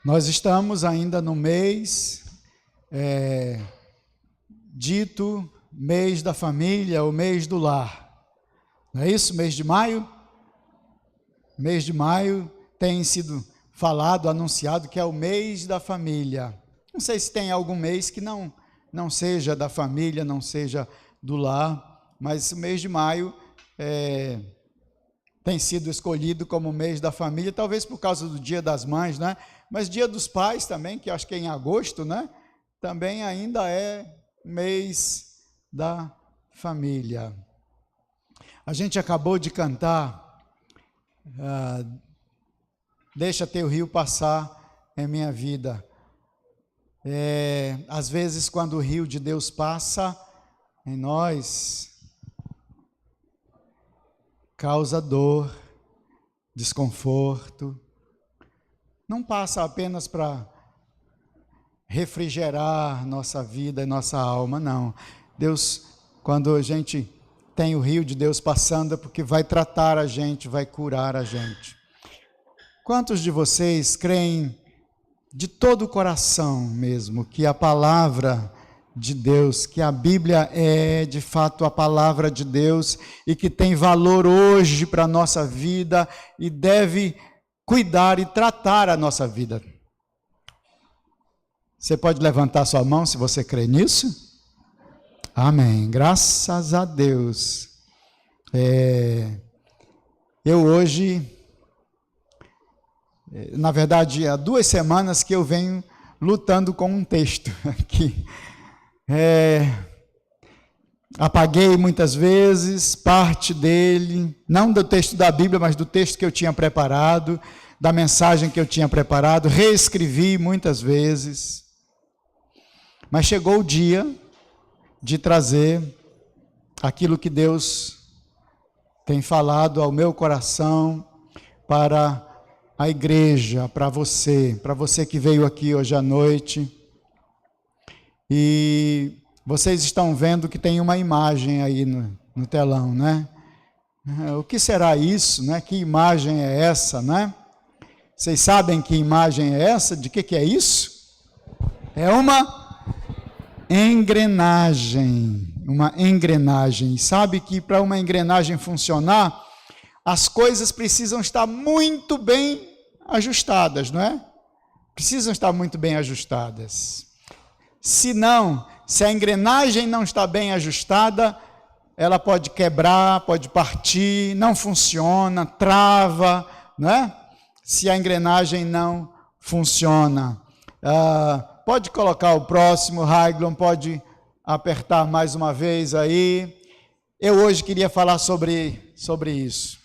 Nós estamos ainda no mês dito mês da família, o mês do lar. Não é isso? Mês de maio? Mês de maio tem sido falado, anunciado que é o mês da família. Não sei se tem algum mês que não seja da família, não seja do lar, mas o mês de maio tem sido escolhido como mês da família, talvez por causa do Dia das Mães, né? Mas Dia dos Pais também, que acho que é em agosto, né? Também ainda é mês da família. A gente acabou de cantar Deixa Teu Rio Passar em Minha Vida. Às vezes, quando o rio de Deus passa em nós, causa dor, desconforto. Não passa apenas para refrigerar nossa vida e nossa alma, não. Deus, quando a gente tem o rio de Deus passando, é porque vai tratar a gente, vai curar a gente. Quantos de vocês creem de todo o coração mesmo que a palavra de Deus, que a Bíblia é de fato a palavra de Deus e que tem valor hoje para a nossa vida e deve cuidar e tratar a nossa vida? Você pode levantar sua mão se você crê nisso? Amém. Graças a Deus. Eu hoje, na verdade, há 2 semanas que eu venho lutando com um texto aqui. Apaguei muitas vezes parte dele, não do texto da Bíblia, mas do texto que eu tinha preparado, da mensagem que eu tinha preparado, reescrevi muitas vezes, mas chegou o dia de trazer aquilo que Deus tem falado ao meu coração para a igreja, para você que veio aqui hoje à noite. E vocês estão vendo que tem uma imagem aí no telão, né? O que será isso, né? Que imagem é essa, né? Vocês sabem que imagem é essa? De que é isso? É uma engrenagem. Uma engrenagem. Sabe que para uma engrenagem funcionar, as coisas precisam estar muito bem ajustadas, não é? Precisam estar muito bem ajustadas. Se a engrenagem não está bem ajustada, ela pode quebrar, pode partir, não funciona, trava, né? Se a engrenagem não funciona. Pode colocar o próximo, Raiglon, pode apertar mais uma vez aí. Eu hoje queria falar sobre isso.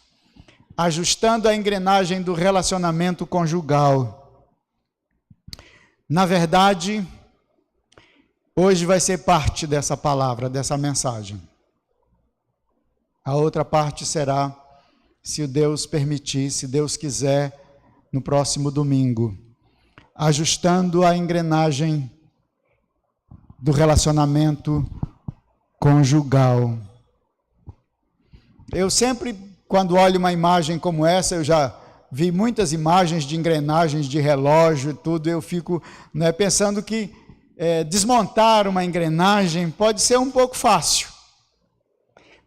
Ajustando a engrenagem do relacionamento conjugal. Na verdade, hoje vai ser parte dessa palavra, dessa mensagem. A outra parte será, se Deus permitir, se Deus quiser, no próximo domingo. Ajustando a engrenagem do relacionamento conjugal. Eu sempre, quando olho uma imagem como essa, eu já vi muitas imagens de engrenagens de relógio e tudo, eu fico pensando que desmontar uma engrenagem pode ser um pouco fácil,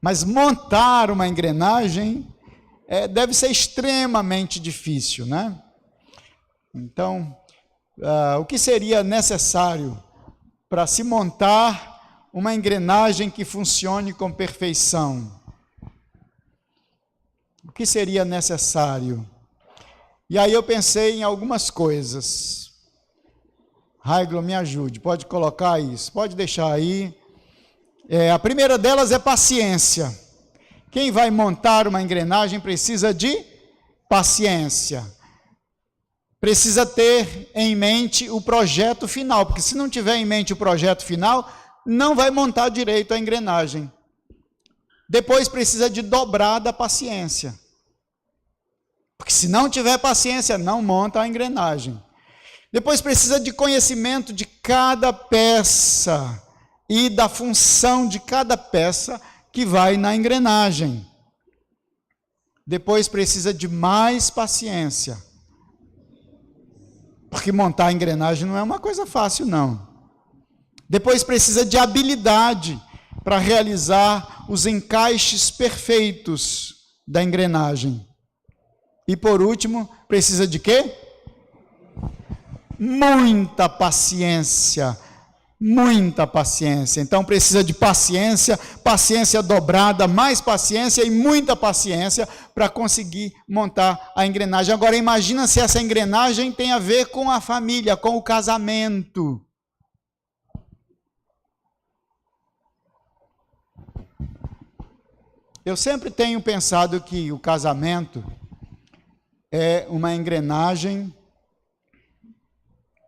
mas montar uma engrenagem deve ser extremamente difícil, né? Então, o que seria necessário para se montar uma engrenagem que funcione com perfeição? O que seria necessário? E aí eu pensei em algumas coisas. Raiglon, me ajude, pode colocar isso, pode deixar aí. A primeira delas é paciência. Quem vai montar uma engrenagem precisa de paciência. Precisa ter em mente o projeto final, porque se não tiver em mente o projeto final, não vai montar direito a engrenagem. Depois precisa de dobrada paciência. Porque se não tiver paciência, não monta a engrenagem. Depois precisa de conhecimento de cada peça e da função de cada peça que vai na engrenagem. Depois precisa de mais paciência. Porque montar a engrenagem não é uma coisa fácil, não. Depois precisa de habilidade para realizar os encaixes perfeitos da engrenagem. E por último, precisa de quê? Muita paciência. Muita paciência. Então precisa de paciência, paciência dobrada, mais paciência e muita paciência para conseguir montar a engrenagem. Agora imagina se essa engrenagem tem a ver com a família, com o casamento. Eu sempre tenho pensado que o casamento é uma engrenagem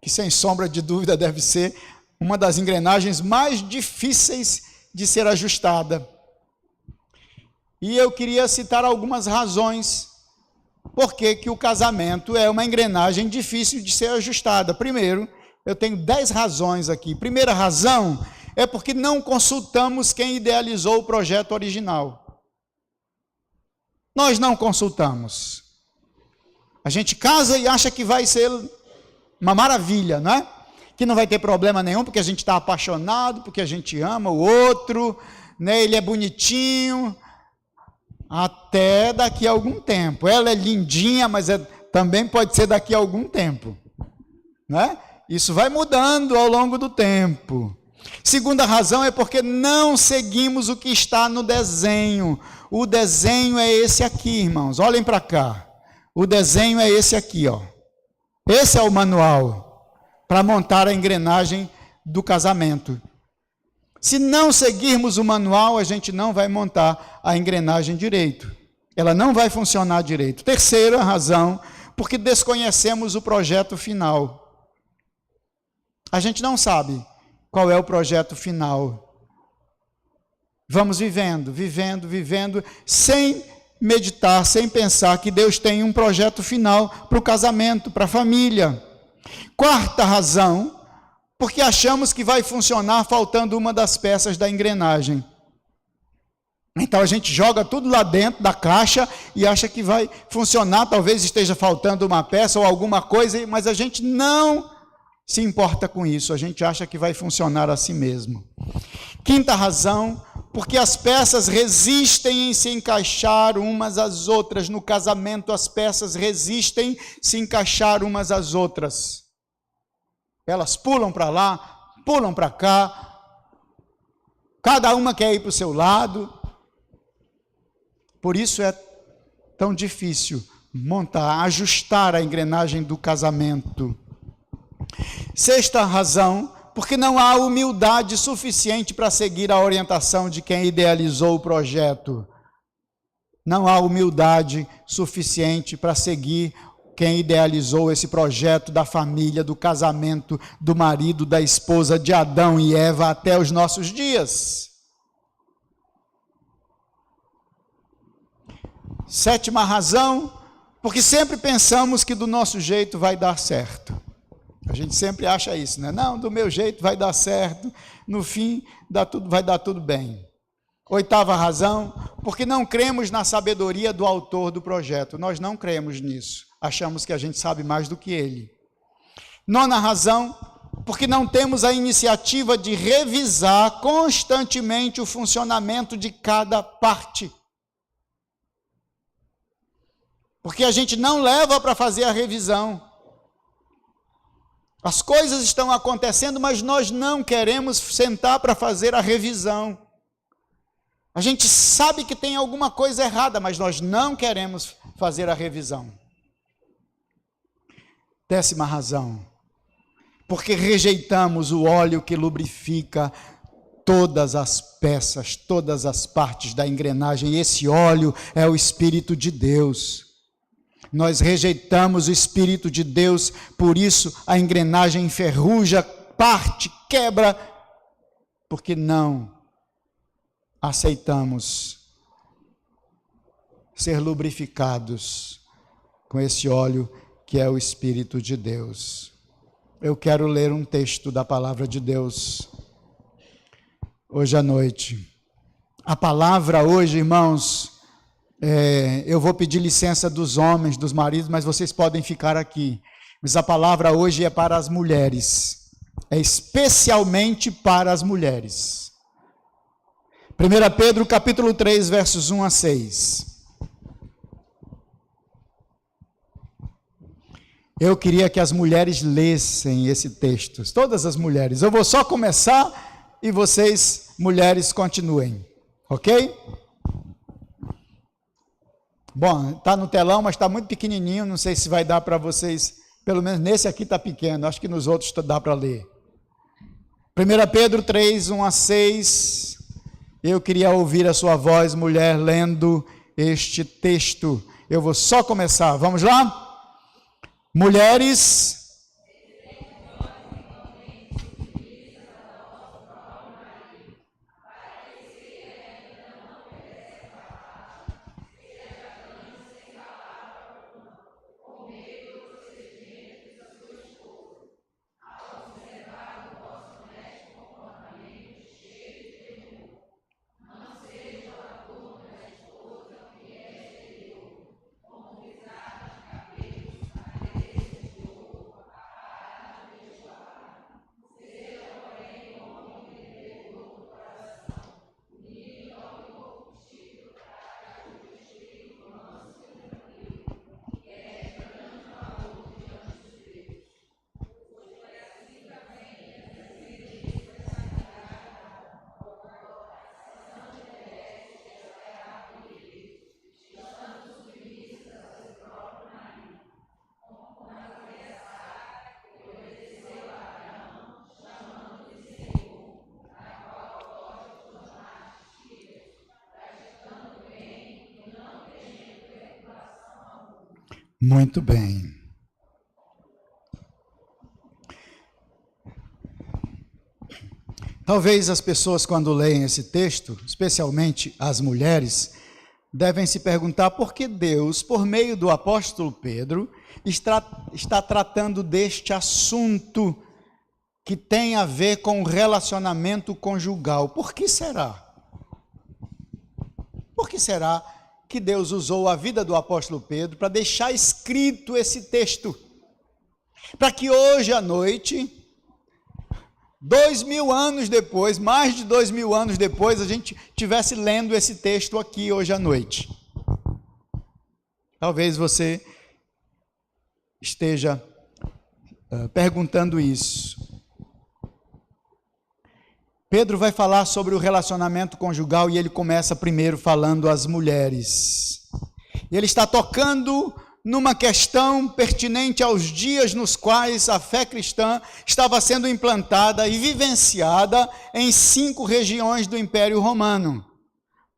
que, sem sombra de dúvida, deve ser uma das engrenagens mais difíceis de ser ajustada. E eu queria citar algumas razões por que o casamento é uma engrenagem difícil de ser ajustada. Primeiro, eu tenho 10 razões aqui. Primeira razão é porque não consultamos quem idealizou o projeto original. Nós não consultamos. A gente casa e acha que vai ser uma maravilha, não é? Que não vai ter problema nenhum, porque a gente está apaixonado, porque a gente ama o outro, né? Ele é bonitinho, até daqui a algum tempo. Ela é lindinha, mas também pode ser daqui a algum tempo, né? Isso vai mudando ao longo do tempo. Segunda razão é porque não seguimos o que está no desenho. O desenho é esse aqui, irmãos, olhem para cá. O desenho é esse aqui, ó. Esse é o manual para montar a engrenagem do casamento. Se não seguirmos o manual, a gente não vai montar a engrenagem direito. Ela não vai funcionar direito. Terceira razão, porque desconhecemos o projeto final. A gente não sabe qual é o projeto final. Vamos vivendo, sem meditar, sem pensar que Deus tem um projeto final para o casamento, para a família. Quarta razão, porque achamos que vai funcionar faltando uma das peças da engrenagem. Então a gente joga tudo lá dentro da caixa e acha que vai funcionar, talvez esteja faltando uma peça ou alguma coisa, mas a gente não se importa com isso, a gente acha que vai funcionar assim mesmo. Quinta razão, porque as peças resistem em se encaixar umas às outras. No casamento, as peças resistem se encaixar umas às outras. Elas pulam para lá, pulam para cá, cada uma quer ir para o seu lado. Por isso é tão difícil montar, ajustar a engrenagem do casamento. Sexta razão, porque não há humildade suficiente para seguir a orientação de quem idealizou o projeto. Não há humildade suficiente para seguir quem idealizou esse projeto da família, do casamento, do marido, da esposa, de Adão e Eva até os nossos dias. Sétima razão, porque sempre pensamos que do nosso jeito vai dar certo. A gente sempre acha isso, né? Não, do meu jeito vai dar certo, no fim vai dar tudo bem. Oitava razão, porque não cremos na sabedoria do autor do projeto. Nós não cremos nisso. Achamos que a gente sabe mais do que ele. Nona razão, porque não temos a iniciativa de revisar constantemente o funcionamento de cada parte. Porque a gente não leva para fazer a revisão. As coisas estão acontecendo, mas nós não queremos sentar para fazer a revisão. A gente sabe que tem alguma coisa errada, mas nós não queremos fazer a revisão. Décima razão, porque rejeitamos o óleo que lubrifica todas as peças, todas as partes da engrenagem. Esse óleo é o Espírito de Deus. Nós rejeitamos o Espírito de Deus, por isso a engrenagem enferruja, parte, quebra, porque não aceitamos ser lubrificados com esse óleo que é o Espírito de Deus. Eu quero ler um texto da palavra de Deus hoje à noite. A palavra hoje, irmãos, eu vou pedir licença dos homens, dos maridos, mas vocês podem ficar aqui. Mas a palavra hoje é para as mulheres. É especialmente para as mulheres. 1 Pedro capítulo 3, versos 1 a 6. Eu queria que as mulheres lessem esse texto, todas as mulheres. Eu vou só começar e vocês, mulheres, continuem, ok? Bom, está no telão, mas está muito pequenininho, não sei se vai dar para vocês, pelo menos nesse aqui está pequeno, acho que nos outros dá para ler. 1 Pedro 3, 1 a 6, eu queria ouvir a sua voz, mulher, lendo este texto. Eu vou só começar, vamos lá? Mulheres, muito bem. Talvez as pessoas, quando leem esse texto, especialmente as mulheres, devem se perguntar por que Deus, por meio do apóstolo Pedro, está tratando deste assunto que tem a ver com o relacionamento conjugal. Por que será? Por que será que Deus usou a vida do apóstolo Pedro para deixar escrito esse texto? Para que hoje à noite, 2000 anos depois, mais de 2000 anos depois, a gente estivesse lendo esse texto aqui hoje à noite. Talvez você esteja perguntando isso. Pedro vai falar sobre o relacionamento conjugal e ele começa primeiro falando às mulheres. Ele está tocando numa questão pertinente aos dias nos quais a fé cristã estava sendo implantada e vivenciada em 5 regiões do Império Romano: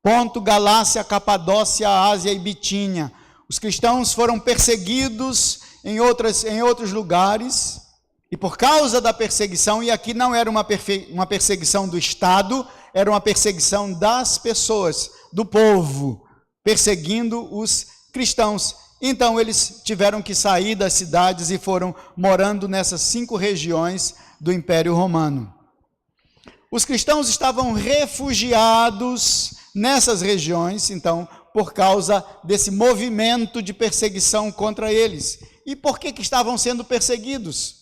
Ponto, Galácia, Capadócia, Ásia e Bitínia. Os cristãos foram perseguidos em outros lugares. E por causa da perseguição, e aqui não era uma perseguição do Estado, era uma perseguição das pessoas, do povo, perseguindo os cristãos. Então eles tiveram que sair das cidades e foram morando nessas 5 regiões do Império Romano. Os cristãos estavam refugiados nessas regiões, então, por causa desse movimento de perseguição contra eles. E por que estavam sendo perseguidos?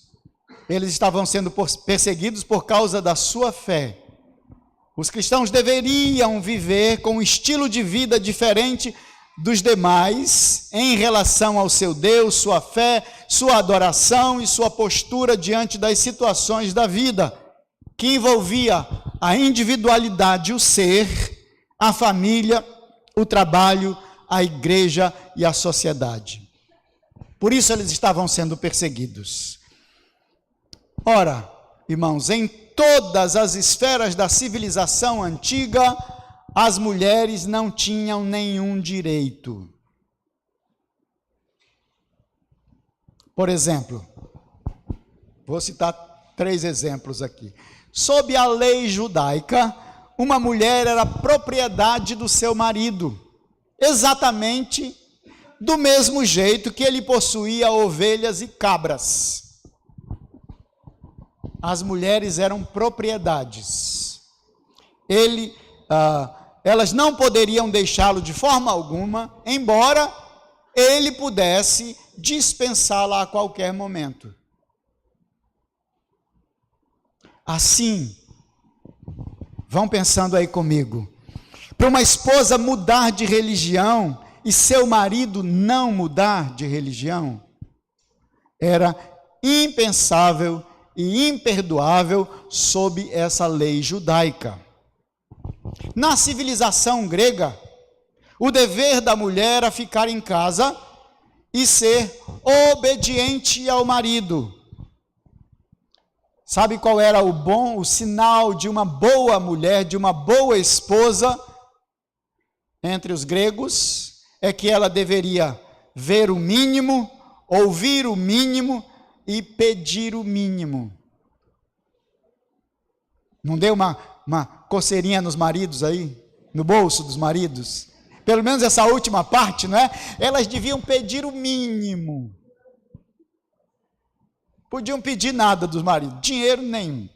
Eles estavam sendo perseguidos por causa da sua fé. Os cristãos deveriam viver com um estilo de vida diferente dos demais em relação ao seu Deus, sua fé, sua adoração e sua postura diante das situações da vida, que envolvia a individualidade, o ser, a família, o trabalho, a igreja e a sociedade. Por isso eles estavam sendo perseguidos. Ora, irmãos, em todas as esferas da civilização antiga, as mulheres não tinham nenhum direito. Por exemplo, vou citar 3 exemplos aqui. Sob a lei judaica, uma mulher era propriedade do seu marido, exatamente do mesmo jeito que ele possuía ovelhas e cabras. As mulheres eram propriedades. Elas não poderiam deixá-lo de forma alguma, embora ele pudesse dispensá-la a qualquer momento. Assim, vão pensando aí comigo, para uma esposa mudar de religião e seu marido não mudar de religião, era impensável e imperdoável sob essa lei judaica. Na civilização grega, o dever da mulher era ficar em casa e ser obediente ao marido. Sabe qual era o sinal de uma boa mulher, de uma boa esposa entre os gregos? É que ela deveria ver o mínimo, ouvir o mínimo e pedir o mínimo. Não deu uma coceirinha nos maridos aí? No bolso dos maridos? Pelo menos essa última parte, não é? Elas deviam pedir o mínimo. Podiam pedir nada dos maridos, dinheiro nenhum.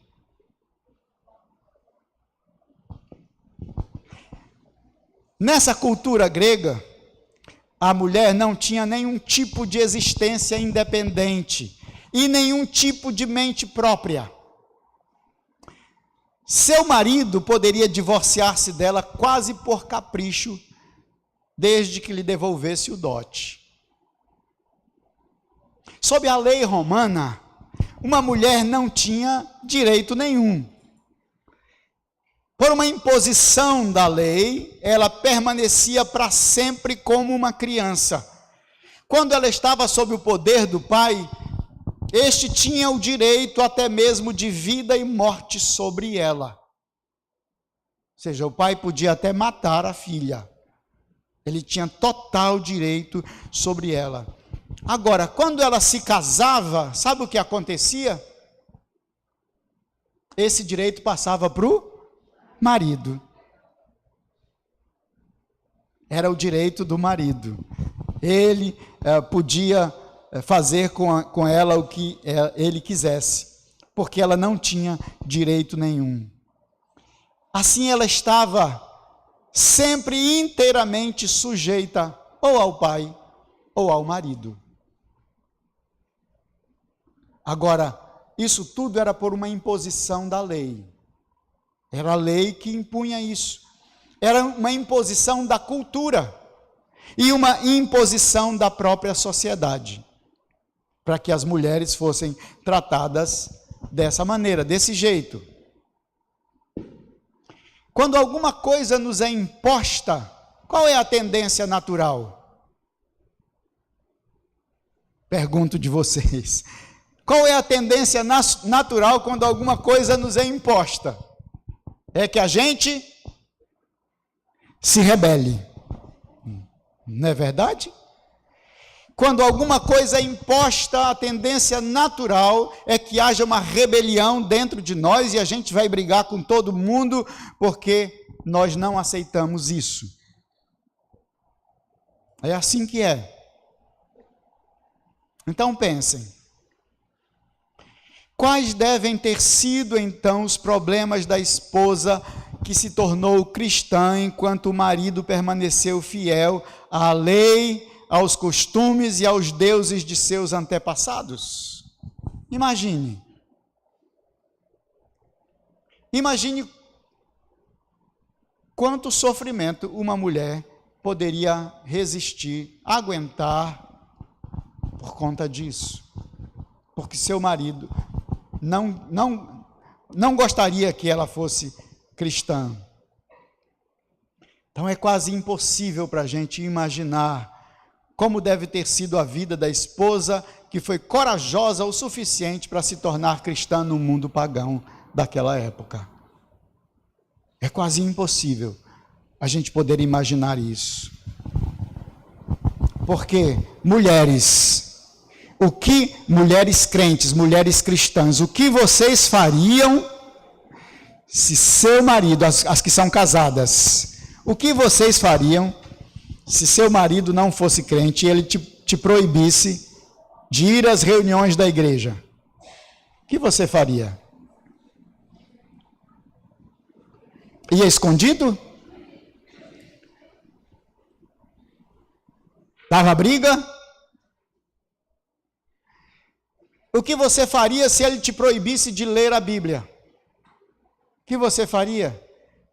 Nessa cultura grega, a mulher não tinha nenhum tipo de existência independente e nenhum tipo de mente própria. Seu marido poderia divorciar-se dela quase por capricho, desde que lhe devolvesse o dote. Sob a lei romana, uma mulher não tinha direito nenhum. Por uma imposição da lei, ela permanecia para sempre como uma criança. Quando ela estava sob o poder do pai, este tinha o direito até mesmo de vida e morte sobre ela. Ou seja, o pai podia até matar a filha. Ele tinha total direito sobre ela. Agora, quando ela se casava, sabe o que acontecia? Esse direito passava para o marido. Era o direito do marido. Ele podia fazer com ela o que ele quisesse, porque ela não tinha direito nenhum. Assim ela estava sempre inteiramente sujeita ou ao pai ou ao marido. Agora, isso tudo era por uma imposição da lei. Era a lei que impunha isso. Era uma imposição da cultura e uma imposição da própria sociedade, para que as mulheres fossem tratadas dessa maneira, desse jeito. Quando alguma coisa nos é imposta, qual é a tendência natural? Pergunto de vocês. Qual é a tendência natural quando alguma coisa nos é imposta? É que a gente se rebele. Não é verdade? Quando alguma coisa é imposta, a tendência natural é que haja uma rebelião dentro de nós e a gente vai brigar com todo mundo porque nós não aceitamos isso. É assim que é. Então pensem. Quais devem ter sido então os problemas da esposa que se tornou cristã enquanto o marido permaneceu fiel à lei, aos costumes e aos deuses de seus antepassados? Imagine quanto sofrimento uma mulher poderia resistir, aguentar por conta disso, porque seu marido não gostaria que ela fosse cristã. Então é quase impossível para a gente imaginar como deve ter sido a vida da esposa que foi corajosa o suficiente para se tornar cristã no mundo pagão daquela época. É quase impossível a gente poder imaginar isso. Porque mulheres crentes, mulheres cristãs, o que vocês fariam se seu marido, as que são casadas, o que vocês fariam se seu marido não fosse crente e ele te proibisse de ir às reuniões da igreja? O que você faria? Ia escondido? Dava briga? O que você faria se ele te proibisse de ler a Bíblia? O que você faria?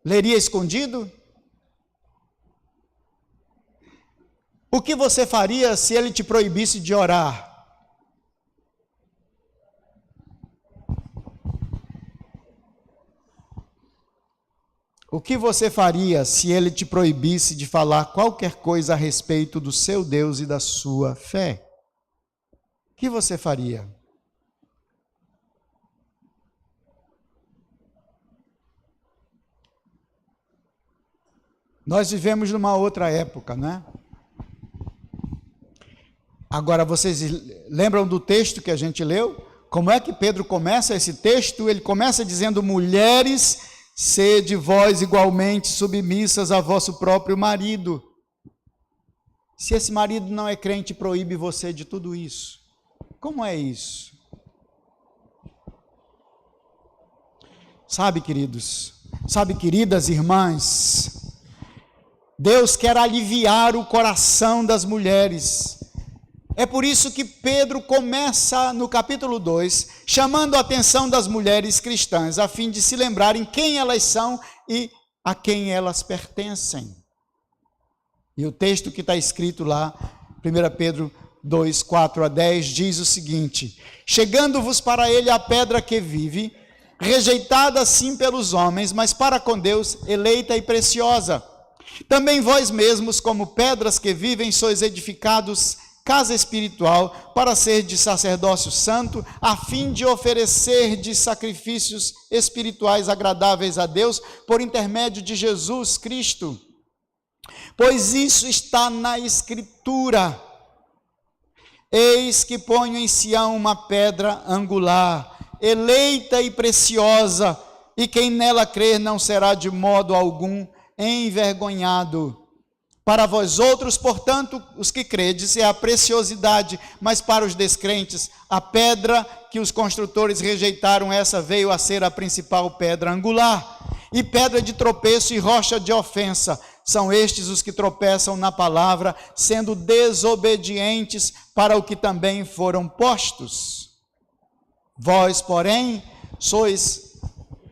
Leria escondido? O que você faria se ele te proibisse de orar? O que você faria se ele te proibisse de falar qualquer coisa a respeito do seu Deus e da sua fé? O que você faria? Nós vivemos numa outra época, né? Agora, vocês lembram do texto que a gente leu? Como é que Pedro começa esse texto? Ele começa dizendo: mulheres, sede vós igualmente submissas a vosso próprio marido. Se esse marido não é crente, proíbe você de tudo isso. Como é isso? Sabe, queridos, sabe, queridas irmãs, Deus quer aliviar o coração das mulheres. É por isso que Pedro começa no capítulo 2, chamando a atenção das mulheres cristãs, a fim de se lembrarem quem elas são e a quem elas pertencem. E o texto que está escrito lá, 1 Pedro 2, 4 a 10, diz o seguinte: chegando-vos para ele a pedra que vive, rejeitada sim pelos homens, mas para com Deus eleita e preciosa. Também vós mesmos, como pedras que vivem, sois edificados casa espiritual, para ser de sacerdócio santo, a fim de oferecer de sacrifícios espirituais agradáveis a Deus, por intermédio de Jesus Cristo. Pois isso está na Escritura: eis que ponho em Sião uma pedra angular, eleita e preciosa, e quem nela crer não será de modo algum envergonhado. Para vós outros, portanto, os que credes, é a preciosidade, mas para os descrentes, a pedra que os construtores rejeitaram, essa veio a ser a principal pedra angular, e pedra de tropeço e rocha de ofensa. São estes os que tropeçam na palavra, sendo desobedientes para o que também foram postos. Vós, porém, sois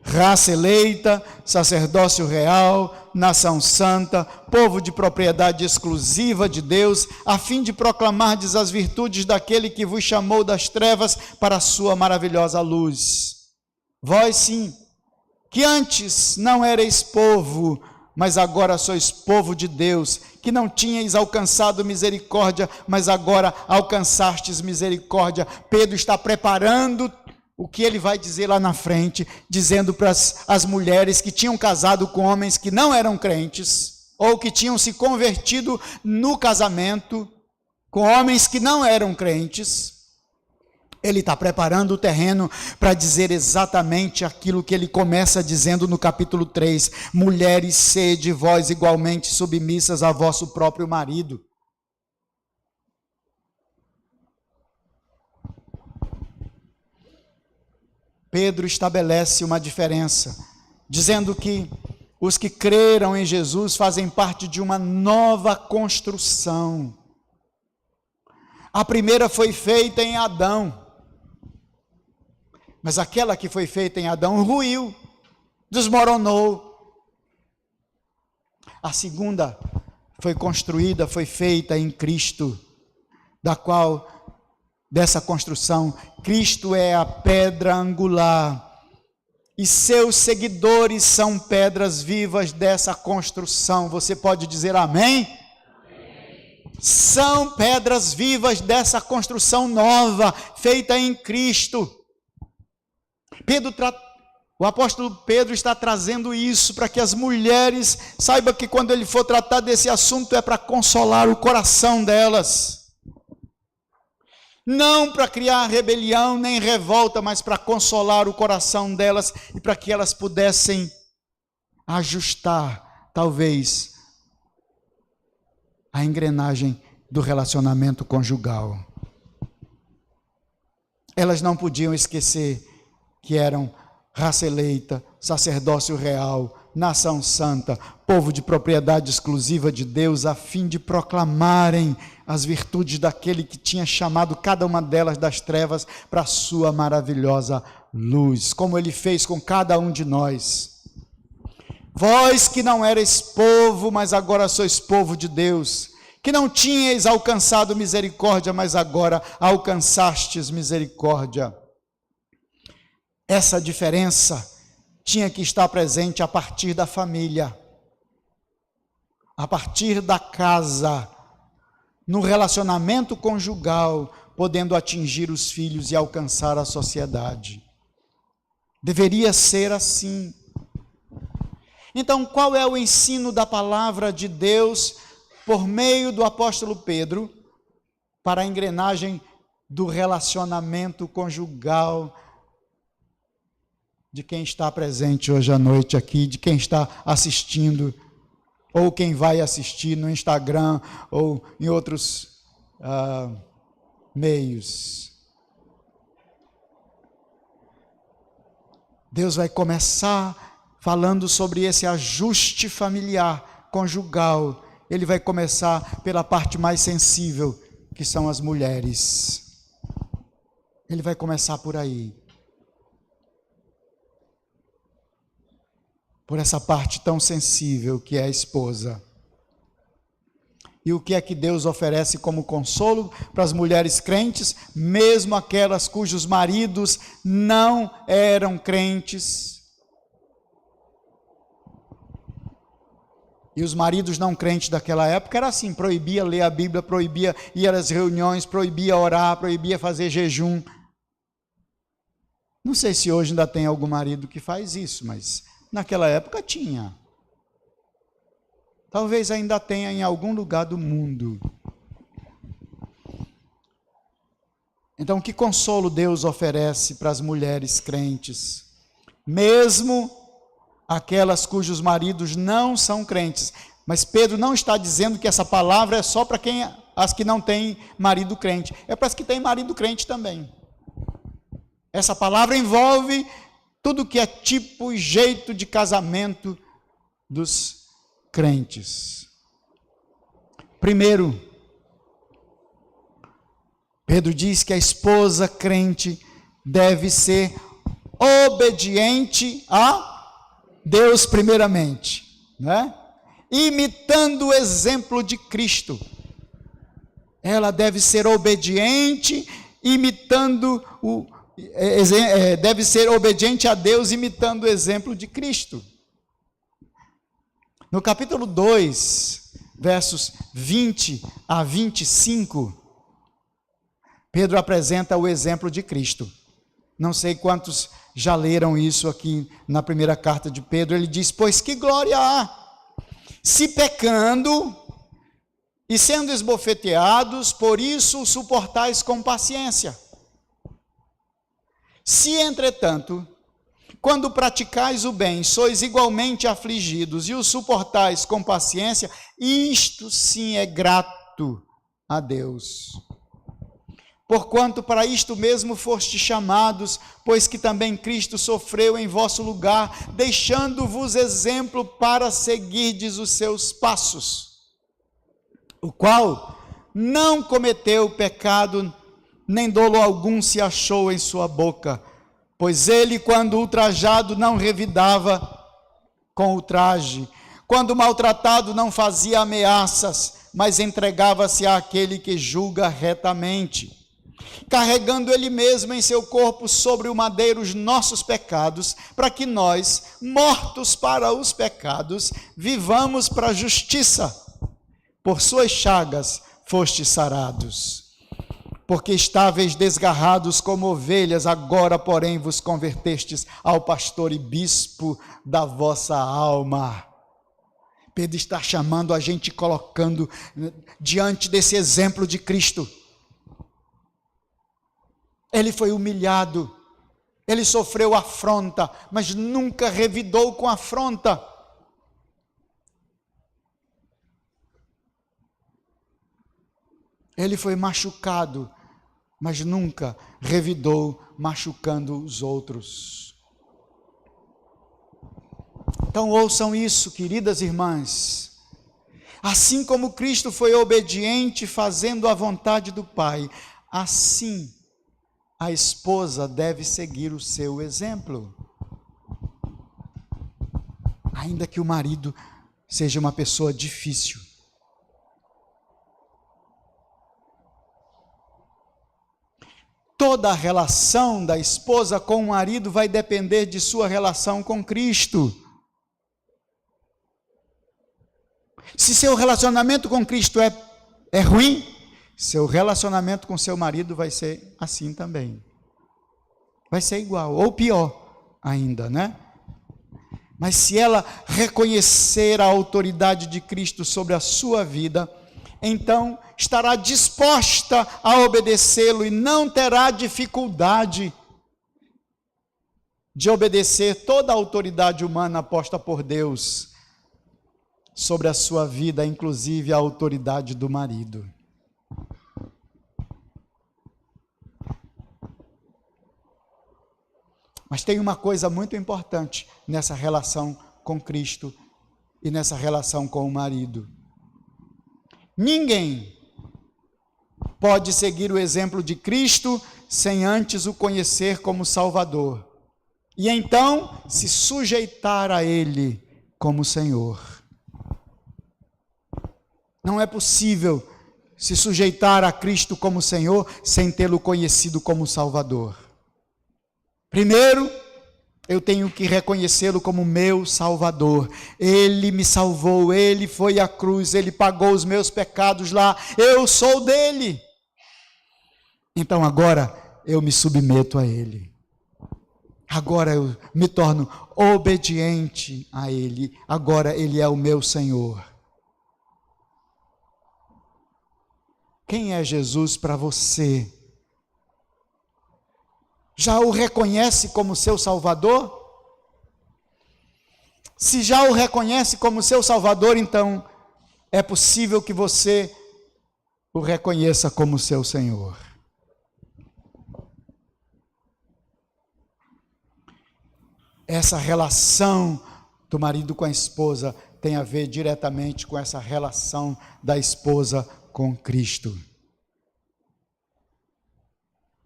raça eleita, sacerdócio real, nação santa, povo de propriedade exclusiva de Deus, a fim de proclamardes as virtudes daquele que vos chamou das trevas para a sua maravilhosa luz. Vós sim, que antes não erais povo, mas agora sois povo de Deus, que não tinhais alcançado misericórdia, mas agora alcançastes misericórdia. Pedro está preparando o que ele vai dizer lá na frente, dizendo para as mulheres que tinham casado com homens que não eram crentes, ou que tinham se convertido no casamento com homens que não eram crentes. Ele está preparando o terreno para dizer exatamente aquilo que ele começa dizendo no capítulo 3, mulheres, sede vós igualmente submissas a vosso próprio marido. Pedro estabelece uma diferença, dizendo que os que creram em Jesus fazem parte de uma nova construção. A primeira foi feita em Adão, mas aquela que foi feita em Adão ruiu, desmoronou. A segunda foi construída, foi feita em Cristo, dessa construção, Cristo é a pedra angular, e seus seguidores são pedras vivas dessa construção. Você pode dizer amém? Amém. São pedras vivas dessa construção nova, feita em Cristo. O apóstolo Pedro está trazendo isso para que as mulheres saibam que quando ele for tratar desse assunto é para consolar o coração delas. Não para criar rebelião nem revolta, mas para consolar o coração delas e para que elas pudessem ajustar, talvez, a engrenagem do relacionamento conjugal. Elas não podiam esquecer que eram raça eleita, sacerdócio real, nação santa, povo de propriedade exclusiva de Deus, a fim de proclamarem as virtudes daquele que tinha chamado cada uma delas das trevas para a sua maravilhosa luz, como ele fez com cada um de nós. Vós que não erais povo, mas agora sois povo de Deus, que não tinhais alcançado misericórdia, mas agora alcançastes misericórdia. Essa diferença tinha que estar presente a partir da família, a partir da casa, no relacionamento conjugal, podendo atingir os filhos e alcançar a sociedade. Deveria ser assim. Então, qual é o ensino da palavra de Deus por meio do apóstolo Pedro para a engrenagem do relacionamento conjugal de quem está presente hoje à noite aqui, de quem está assistindo, ou quem vai assistir no Instagram ou em outros meios? Deus vai começar falando sobre esse ajuste familiar, conjugal. Ele vai começar pela parte mais sensível, que são as mulheres. Ele vai começar por aí. Por essa parte tão sensível que é a esposa. E o que é que Deus oferece como consolo para as mulheres crentes, mesmo aquelas cujos maridos não eram crentes? E os maridos não crentes daquela época era assim, proibia ler a Bíblia, proibia ir às reuniões, proibia orar, proibia fazer jejum. Não sei se hoje ainda tem algum marido que faz isso, mas naquela época tinha. Talvez ainda tenha em algum lugar do mundo. Então, que consolo Deus oferece para as mulheres crentes, mesmo aquelas cujos maridos não são crentes? Mas Pedro não está dizendo que essa palavra é só para as que não têm marido crente, é para as que têm marido crente também. Essa palavra envolve tudo que é tipo e jeito de casamento dos crentes. Primeiro, Pedro diz que a esposa crente deve ser obediente a Deus primeiramente, né? Imitando o exemplo de Cristo. Ela deve ser obediente, deve ser obediente a Deus, imitando o exemplo de Cristo. No capítulo 2, versos 20 a 25, Pedro apresenta o exemplo de Cristo. Não sei quantos já leram isso aqui na primeira carta de Pedro. Ele diz: pois que glória há, se pecando e sendo esbofeteados, por isso suportais com paciência. Se, entretanto, quando praticais o bem, sois igualmente afligidos e o suportais com paciência, isto sim é grato a Deus. Porquanto para isto mesmo fostes chamados, pois que também Cristo sofreu em vosso lugar, deixando-vos exemplo para seguirdes os seus passos, o qual não cometeu pecado, nem dolo algum se achou em sua boca, pois ele, quando ultrajado, não revidava com ultraje, quando maltratado, não fazia ameaças, mas entregava-se àquele que julga retamente, carregando ele mesmo em seu corpo sobre o madeiro os nossos pecados, para que nós, mortos para os pecados, vivamos para a justiça. Por suas chagas fostes sarados. Porque estáveis desgarrados como ovelhas, agora, porém, vos convertestes ao pastor e bispo da vossa alma. Pedro está chamando a gente, colocando diante desse exemplo de Cristo. Ele foi humilhado, ele sofreu afronta, mas nunca revidou com afronta. Ele foi machucado, mas nunca revidou machucando os outros. Então ouçam isso, queridas irmãs. Assim como Cristo foi obediente fazendo a vontade do Pai, assim a esposa deve seguir o seu exemplo. Ainda que o marido seja uma pessoa difícil. Toda a relação da esposa com o marido vai depender de sua relação com Cristo. Se seu relacionamento com Cristo é ruim, seu relacionamento com seu marido vai ser assim também. Vai ser igual, ou pior ainda, né? Mas se ela reconhecer a autoridade de Cristo sobre a sua vida, então estará disposta a obedecê-lo e não terá dificuldade de obedecer toda a autoridade humana posta por Deus sobre a sua vida, inclusive a autoridade do marido. Mas tem uma coisa muito importante nessa relação com Cristo e nessa relação com o marido. Ninguém pode seguir o exemplo de Cristo sem antes o conhecer como Salvador. E então se sujeitar a Ele como Senhor. Não é possível se sujeitar a Cristo como Senhor sem tê-lo conhecido como Salvador. Primeiro, eu tenho que reconhecê-lo como meu Salvador. Ele me salvou, Ele foi à cruz, Ele pagou os meus pecados lá, eu sou dele. Então agora eu me submeto a Ele. Agora eu me torno obediente a Ele. Agora Ele é o meu Senhor. Quem é Jesus para você? Já o reconhece como seu Salvador? Se já o reconhece como seu Salvador, então é possível que você o reconheça como seu Senhor. Essa relação do marido com a esposa tem a ver diretamente com essa relação da esposa com Cristo.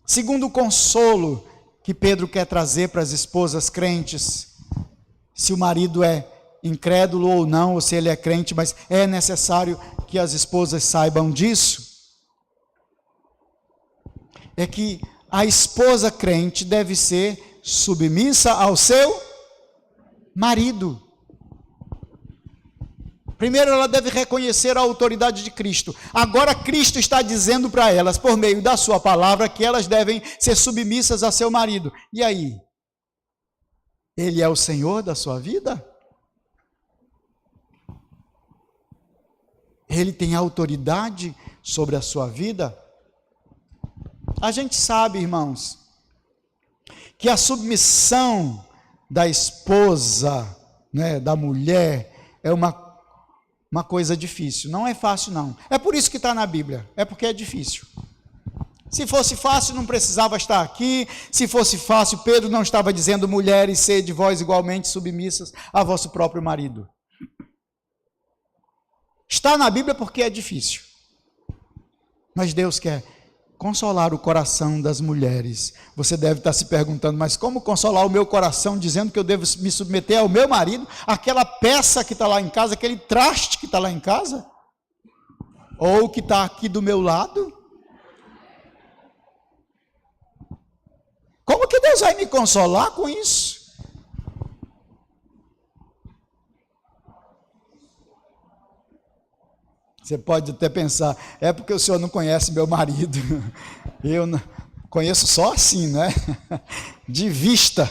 Segundo consolo que Pedro quer trazer para as esposas crentes, se o marido é incrédulo ou não, ou se ele é crente, mas é necessário que as esposas saibam disso, é que a esposa crente deve ser submissa ao seu marido. Primeiro, ela deve reconhecer a autoridade de Cristo. Agora, Cristo está dizendo para elas, por meio da sua palavra, que elas devem ser submissas a seu marido. E aí? Ele é o Senhor da sua vida? Ele tem autoridade sobre a sua vida? A gente sabe, irmãos, que a submissão da esposa, né, da mulher, é uma coisa difícil. Não é fácil, não. É por isso que está na Bíblia. É porque é difícil. Se fosse fácil, não precisava estar aqui. Se fosse fácil, Pedro não estava dizendo: mulheres, sede vós igualmente submissas a vosso próprio marido. Está na Bíblia porque é difícil. Mas Deus quer consolar o coração das mulheres. Você deve estar se perguntando: mas como consolar o meu coração dizendo que eu devo me submeter ao meu marido, aquela peça que está lá em casa, aquele traste que está lá em casa? Ou que está aqui do meu lado? Como que Deus vai me consolar com isso? Você pode até pensar: é porque o senhor não conhece meu marido. Eu não, conheço só assim, né? De vista.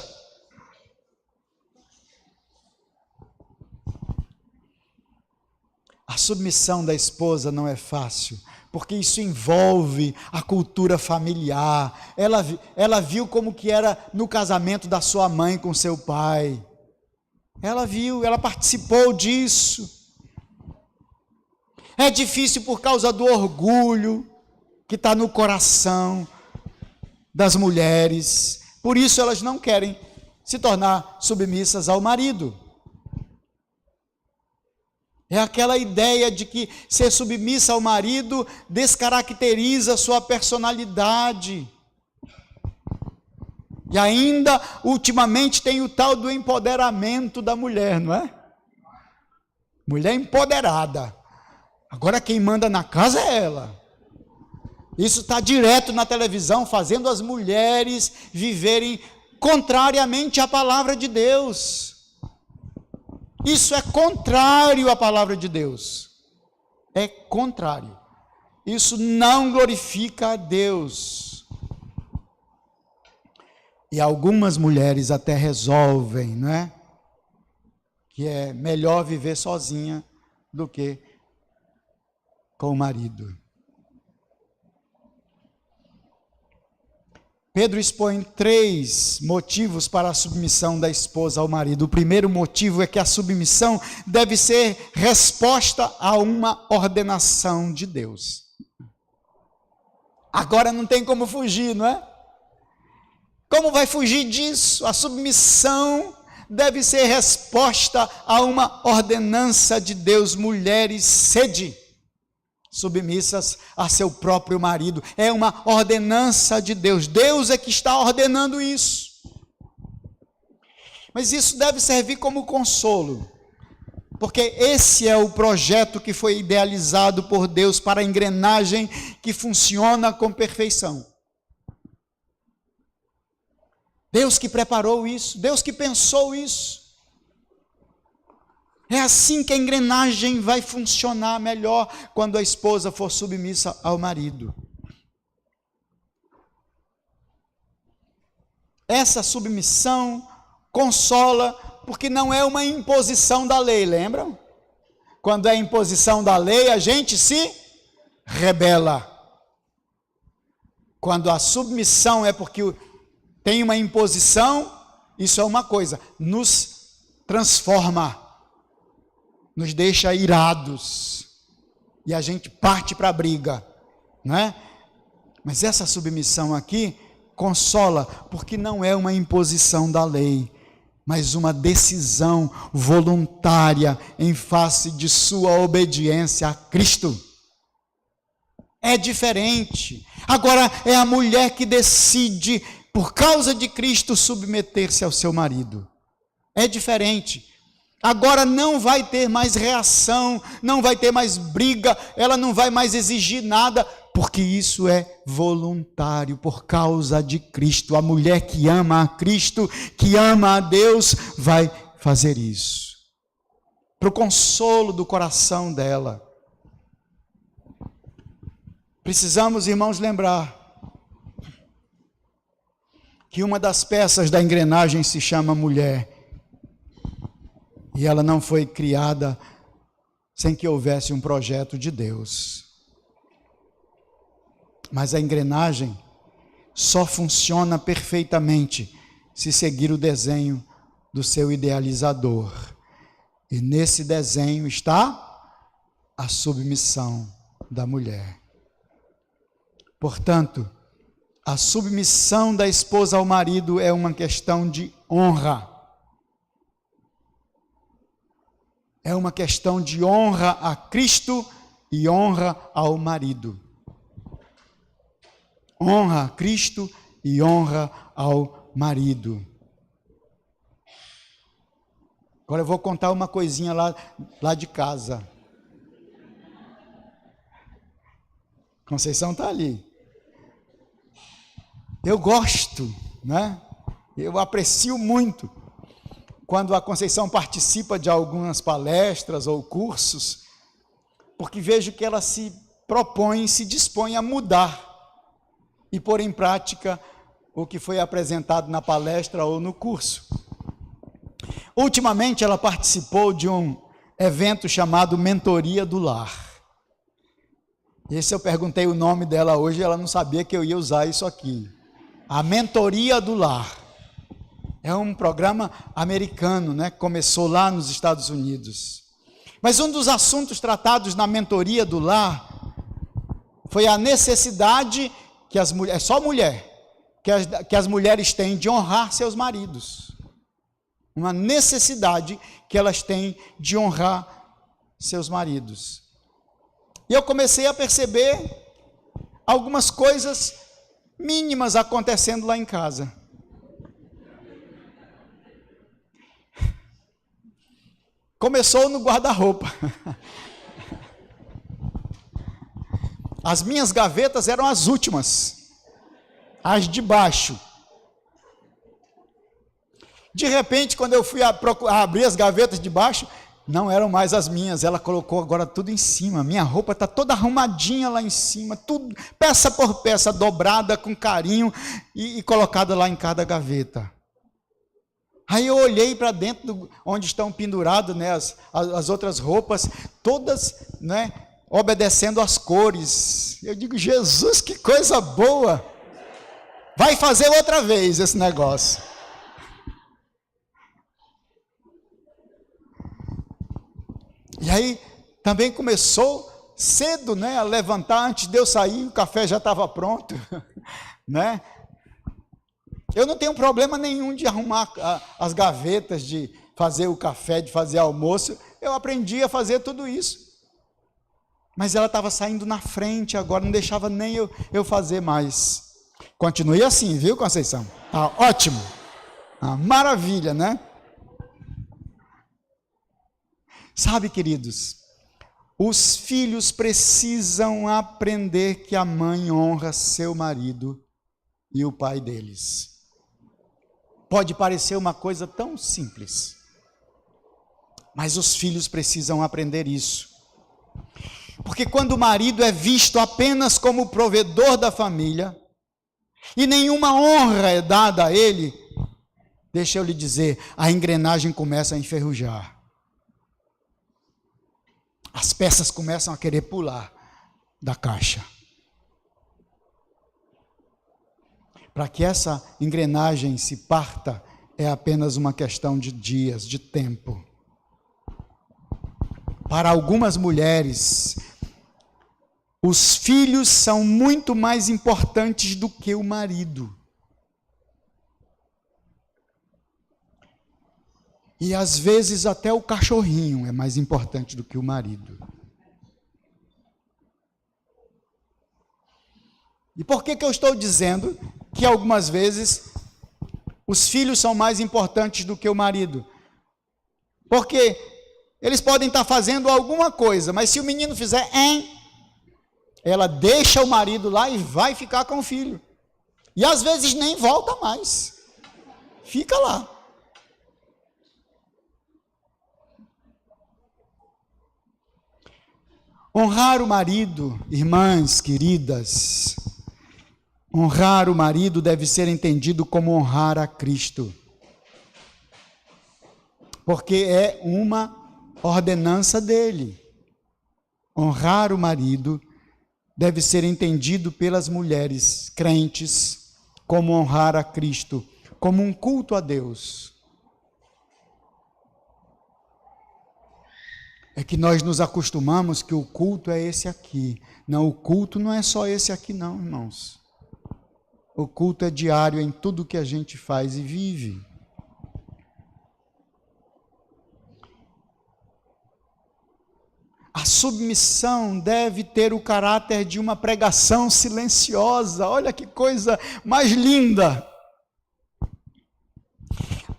A submissão da esposa não é fácil, porque isso envolve a cultura familiar. Ela viu como que era no casamento da sua mãe com seu pai. Ela viu, ela participou disso. É difícil por causa do orgulho que está no coração das mulheres. Por isso elas não querem se tornar submissas ao marido. É aquela ideia de que ser submissa ao marido descaracteriza sua personalidade. E ainda, ultimamente, tem o tal do empoderamento da mulher, não é? Mulher empoderada. Agora quem manda na casa é ela. Isso está direto na televisão, fazendo as mulheres viverem contrariamente à palavra de Deus. Isso é contrário à palavra de Deus. É contrário. Isso não glorifica a Deus. E algumas mulheres até resolvem, não é? Que é melhor viver sozinha do que com o marido. Pedro expõe 3 motivos para a submissão da esposa ao marido. O primeiro motivo é que a submissão deve ser resposta a uma ordenação de Deus. Agora não tem como fugir, não é? Como vai fugir disso? A submissão deve ser resposta a uma ordenança de Deus. Mulheres, sede submissas a seu próprio marido. É uma ordenança de Deus. Deus é que está ordenando isso. Mas isso deve servir como consolo, porque esse é o projeto que foi idealizado por Deus para a engrenagem que funciona com perfeição. Deus que preparou isso, Deus que pensou isso. É assim que a engrenagem vai funcionar melhor quando a esposa for submissa ao marido. Essa submissão consola, porque não é uma imposição da lei, lembram? Quando é imposição da lei, a gente se rebela. Quando a submissão é porque tem uma imposição, isso é uma coisa, nos transforma, nos deixa irados, e a gente parte para a briga, não é? Mas essa submissão aqui consola, porque não é uma imposição da lei, mas uma decisão voluntária em face de sua obediência a Cristo. É diferente. Agora é a mulher que decide, por causa de Cristo, submeter-se ao seu marido. É diferente. Agora não vai ter mais reação, não vai ter mais briga, ela não vai mais exigir nada, porque isso é voluntário, por causa de Cristo. A mulher que ama a Cristo, que ama a Deus, vai fazer isso, para o consolo do coração dela. Precisamos, irmãos, lembrar que uma das peças da engrenagem se chama mulher, e ela não foi criada sem que houvesse um projeto de Deus. Mas a engrenagem só funciona perfeitamente se seguir o desenho do seu idealizador. E nesse desenho está a submissão da mulher. Portanto, a submissão da esposa ao marido é uma questão de honra. É uma questão de honra a Cristo e honra ao marido. Honra a Cristo e honra ao marido. Agora eu vou contar uma coisinha lá de casa. Conceição está ali. Eu gosto, né? Eu aprecio muito quando a Conceição participa de algumas palestras ou cursos, porque vejo que ela se propõe, se dispõe a mudar e pôr em prática o que foi apresentado na palestra ou no curso. Ultimamente ela participou de um evento chamado Mentoria do Lar. Esse eu perguntei o nome dela hoje, ela não sabia que eu ia usar isso aqui. A Mentoria do Lar. É um programa americano, né? Começou lá nos Estados Unidos. Mas um dos assuntos tratados na Mentoria do Lar foi a necessidade que as mulheres, é só mulher, que as mulheres têm de honrar seus maridos. Uma necessidade que elas têm de honrar seus maridos. E eu comecei a perceber algumas coisas mínimas acontecendo lá em casa. Começou no guarda-roupa. As minhas gavetas eram as últimas, as de baixo. De repente, quando eu fui abrir as gavetas de baixo, não eram mais as minhas, ela colocou agora tudo em cima. Minha roupa está toda arrumadinha lá em cima, tudo peça por peça, dobrada com carinho e colocada lá em cada gaveta. Aí eu olhei para dentro, onde estão penduradas, né, as outras roupas, todas, né, obedecendo às cores. Eu digo, Jesus, que coisa boa! Vai fazer outra vez esse negócio. E aí também começou cedo, né, a levantar. Antes de eu sair, o café já estava pronto, né? Eu não tenho problema nenhum de arrumar as gavetas, de fazer o café, de fazer almoço. Eu aprendi a fazer tudo isso. Mas ela estava saindo na frente agora, não deixava nem eu fazer mais. Continue assim, viu, Conceição? Tá ótimo. Maravilha, né? Sabe, queridos, os filhos precisam aprender que a mãe honra seu marido e o pai deles. Pode parecer uma coisa tão simples, mas os filhos precisam aprender isso. Porque quando o marido é visto apenas como provedor da família, e nenhuma honra é dada a ele, deixa eu lhe dizer, a engrenagem começa a enferrujar. As peças começam a querer pular da caixa. Para que essa engrenagem se parta, é apenas uma questão de dias, de tempo. Para algumas mulheres, os filhos são muito mais importantes do que o marido. E às vezes até o cachorrinho é mais importante do que o marido. E por que eu estou dizendo que algumas vezes os filhos são mais importantes do que o marido? Porque eles podem estar fazendo alguma coisa, mas se o menino fizer, ela deixa o marido lá e vai ficar com o filho. E às vezes nem volta mais. Fica lá. Honrar o marido, irmãs queridas, honrar o marido deve ser entendido como honrar a Cristo. Porque é uma ordenança dele. Honrar o marido deve ser entendido pelas mulheres crentes como honrar a Cristo, como um culto a Deus. É que nós nos acostumamos que o culto é esse aqui. Não, o culto não é só esse aqui não, irmãos. O culto é diário em tudo que a gente faz e vive. A submissão deve ter o caráter de uma pregação silenciosa. Olha que coisa mais linda.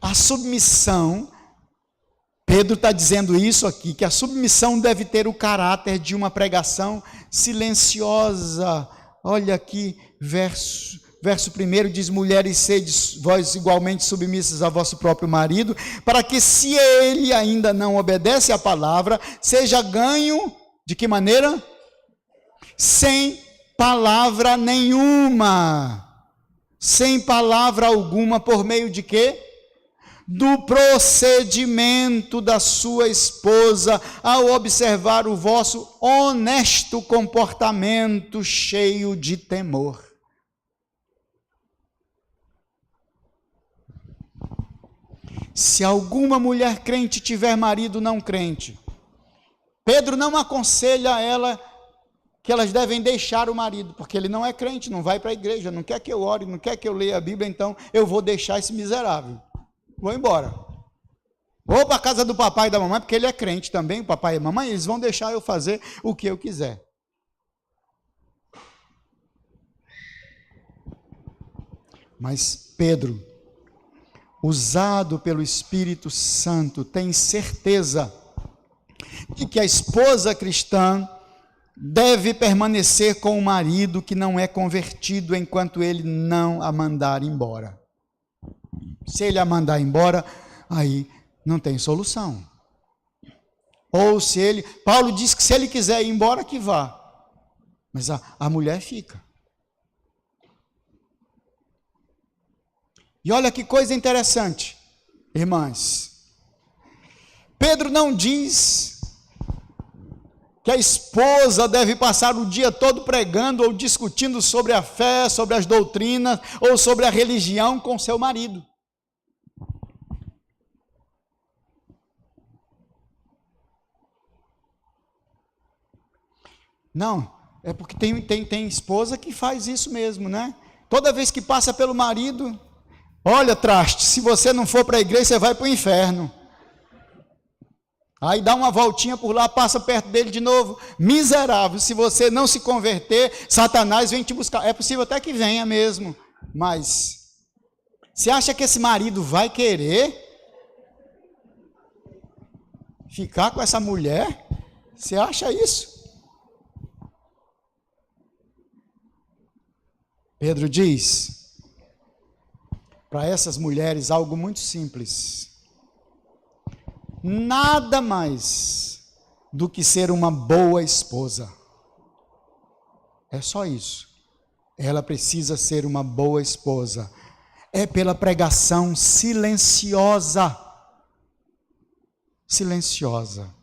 A submissão, Pedro está dizendo isso aqui, que a submissão deve ter o caráter de uma pregação silenciosa. Olha aqui, verso 1 diz, mulheres, sede vós igualmente submissas a vosso próprio marido, para que se ele ainda não obedece à palavra, seja ganho, de que maneira? Sem palavra nenhuma. Sem palavra alguma, por meio de quê? Do procedimento da sua esposa, ao observar o vosso honesto comportamento cheio de temor. Se alguma mulher crente tiver marido não crente, Pedro não aconselha a ela que elas devem deixar o marido, porque ele não é crente, não vai para a igreja, não quer que eu ore, não quer que eu leia a Bíblia, então eu vou deixar esse miserável. Vou embora. Vou para a casa do papai e da mamãe, porque ele é crente também, o papai e a mamãe, eles vão deixar eu fazer o que eu quiser. Mas Pedro, usado pelo Espírito Santo, tem certeza de que a esposa cristã deve permanecer com o marido que não é convertido enquanto ele não a mandar embora. Se ele a mandar embora, aí não tem solução. Ou se ele, Paulo diz que se ele quiser ir embora, que vá. Mas a mulher fica. E olha que coisa interessante, irmãs. Pedro não diz que a esposa deve passar o dia todo pregando ou discutindo sobre a fé, sobre as doutrinas ou sobre a religião com seu marido. Não, é porque tem esposa que faz isso mesmo, né? Toda vez que passa pelo marido, olha, traste, se você não for para a igreja, você vai para o inferno. Aí dá uma voltinha por lá, passa perto dele de novo. Miserável, se você não se converter, Satanás vem te buscar. É possível até que venha mesmo, mas você acha que esse marido vai querer ficar com essa mulher? Você acha isso? Pedro diz para essas mulheres algo muito simples. Nada mais do que ser uma boa esposa. É só isso. Ela precisa ser uma boa esposa. É pela pregação silenciosa. Silenciosa.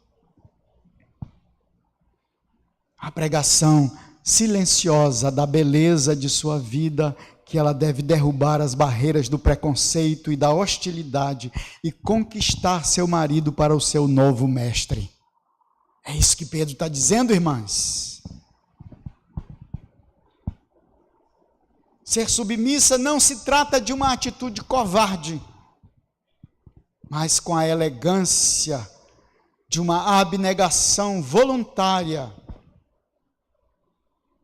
A pregação silenciosa da beleza de sua vida, que ela deve derrubar as barreiras do preconceito e da hostilidade e conquistar seu marido para o seu novo mestre. É isso que Pedro está dizendo, irmãs. Ser submissa não se trata de uma atitude covarde, mas com a elegância de uma abnegação voluntária.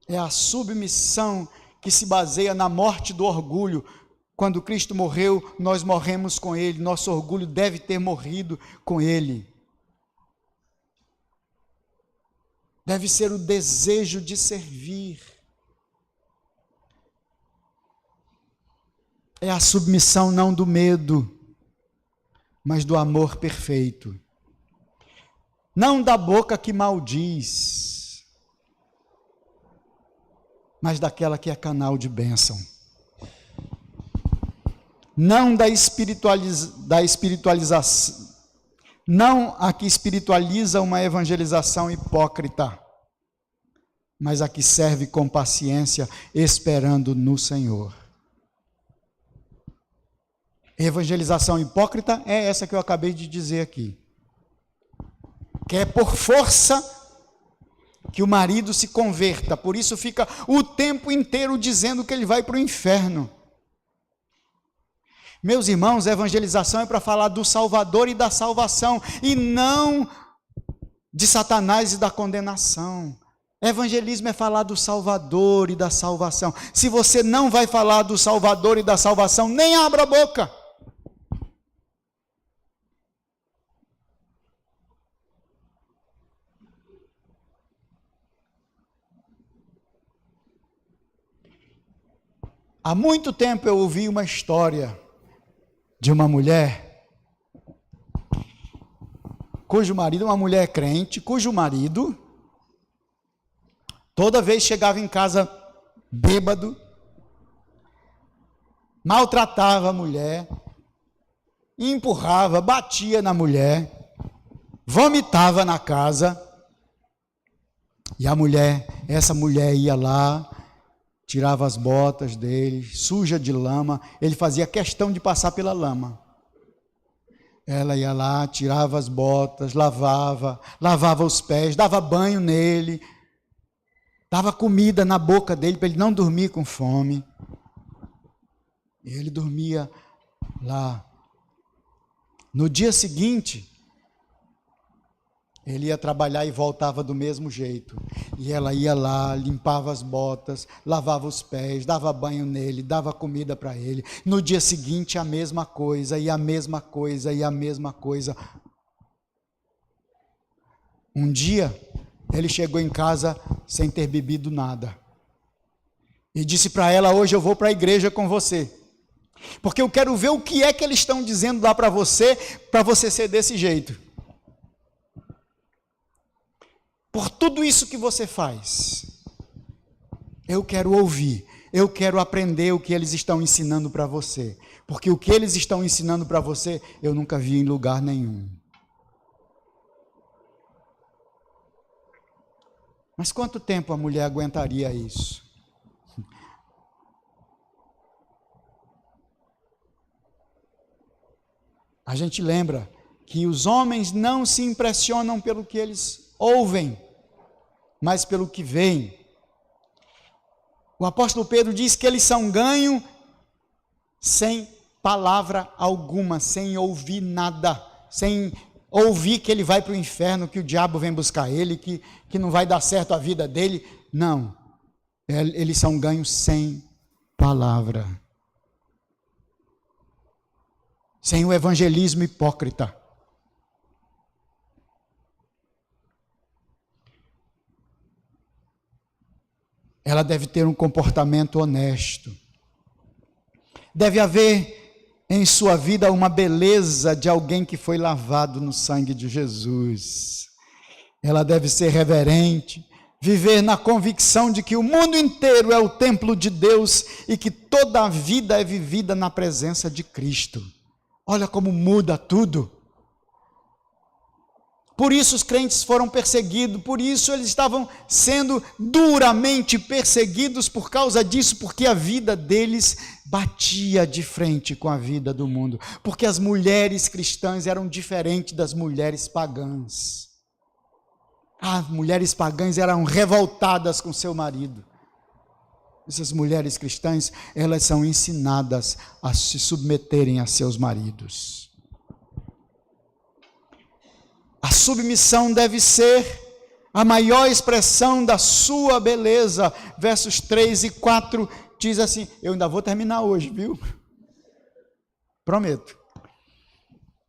É a submissão que se baseia na morte do orgulho. Quando Cristo morreu, nós morremos com Ele. Nosso orgulho deve ter morrido com Ele. Deve ser o desejo de servir. É a submissão não do medo, mas do amor perfeito. Não da boca que maldiz, mas daquela que é canal de bênção. Não da espiritualização, não a que espiritualiza uma evangelização hipócrita, mas a que serve com paciência, esperando no Senhor. Evangelização hipócrita é essa que eu acabei de dizer aqui. Que é por força que o marido se converta, por isso fica o tempo inteiro dizendo que ele vai para o inferno. Meus irmãos, a evangelização é para falar do Salvador e da salvação, e não de Satanás e da condenação. Evangelismo é falar do Salvador e da salvação. Se você não vai falar do Salvador e da salvação, nem abra a boca. Há muito tempo eu ouvi uma história de uma mulher cujo marido, uma mulher crente, cujo marido, toda vez chegava em casa bêbado, maltratava a mulher, empurrava, batia na mulher, vomitava na casa, e essa mulher ia lá, tirava as botas dele, suja de lama, ele fazia questão de passar pela lama. Ela ia lá, tirava as botas, lavava os pés, dava banho nele, dava comida na boca dele para ele não dormir com fome. E ele dormia lá No dia seguinte, ele ia trabalhar e voltava do mesmo jeito. E ela ia lá, limpava as botas, lavava os pés, dava banho nele, dava comida para ele. No dia seguinte, a mesma coisa, e a mesma coisa, e a mesma coisa. Um dia, ele chegou em casa sem ter bebido nada. E disse para ela: hoje eu vou para a igreja com você. Porque eu quero ver o que é que eles estão dizendo lá para você ser desse jeito. Por tudo isso que você faz, eu quero ouvir, eu quero aprender o que eles estão ensinando para você. Porque o que eles estão ensinando para você, eu nunca vi em lugar nenhum. Mas quanto tempo a mulher aguentaria isso? A gente lembra que os homens não se impressionam pelo que eles ouvem, mas pelo que veem. O apóstolo Pedro diz que eles são ganhos sem palavra alguma, sem ouvir nada, sem ouvir que ele vai para o inferno, que o diabo vem buscar ele, que não vai dar certo a vida dele. Não, eles são ganhos sem palavra. Sem o evangelismo hipócrita. Ela deve ter um comportamento honesto. Deve haver em sua vida uma beleza de alguém que foi lavado no sangue de Jesus. Ela deve ser reverente, viver na convicção de que o mundo inteiro é o templo de Deus e que toda a vida é vivida na presença de Cristo. Olha como muda tudo. Por isso os crentes foram perseguidos, por isso eles estavam sendo duramente perseguidos por causa disso, porque a vida deles batia de frente com a vida do mundo, porque as mulheres cristãs eram diferentes das mulheres pagãs. As mulheres pagãs eram revoltadas com seu marido. Essas mulheres cristãs, elas são ensinadas a se submeterem a seus maridos. A submissão deve ser a maior expressão da sua beleza. Versos 3 e 4 diz assim, eu ainda vou terminar hoje, viu? Prometo.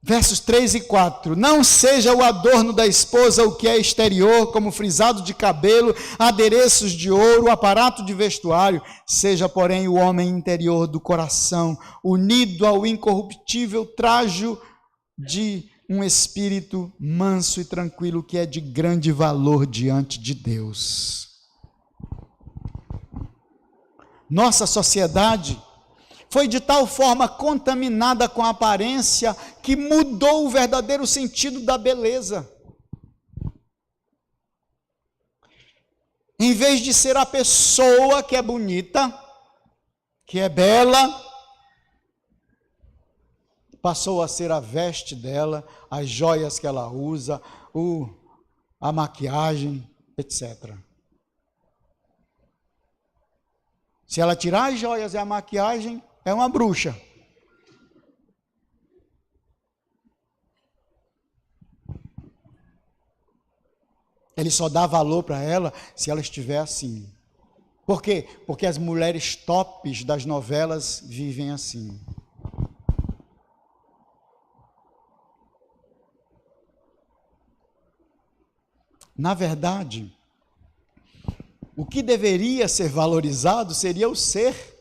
Versos 3 e 4, não seja o adorno da esposa o que é exterior, como frisado de cabelo, adereços de ouro, aparato de vestuário, seja, porém, o homem interior do coração, unido ao incorruptível trajo de um espírito manso e tranquilo, que é de grande valor diante de Deus. Nossa sociedade foi de tal forma contaminada com a aparência que mudou o verdadeiro sentido da beleza. Em vez de ser a pessoa que é bonita, que é bela, passou a ser a veste dela, as joias que ela usa, a maquiagem, etc. Se ela tirar as joias e a maquiagem, é uma bruxa. Ele só dá valor para ela se ela estiver assim. Por quê? Porque as mulheres tops das novelas vivem assim. Na verdade, o que deveria ser valorizado seria o ser,